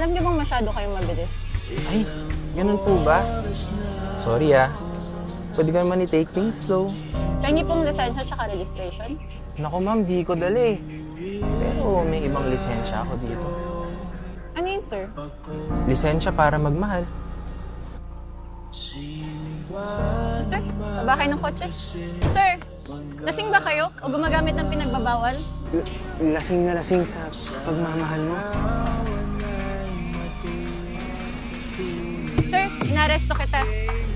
Alam niyo bang masyado kayong mabilis? Ay, ganun po ba? Sorry Pwede ka naman i-take things slow. Try niyo pong lisensya at registration. Naku ma'am, di ko dali. Pero may ibang lisensya ako dito. Ano yun, sir? Lisensya para magmahal. Sir, baba kayo ng kotse. Sir, lasing ba kayo o gumagamit ng pinagbabawal? Lasing na lasing sa pagmamahal mo. Sir, inaresto kita.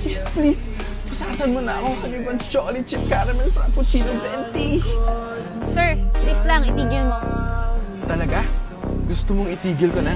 Yes, please. Pasasan mo na akong Honeybuns Chocolate Chip Caramel Frappuccino Venti. Sir, please lang, itigil mo. Talaga? Gusto mong itigil ko na?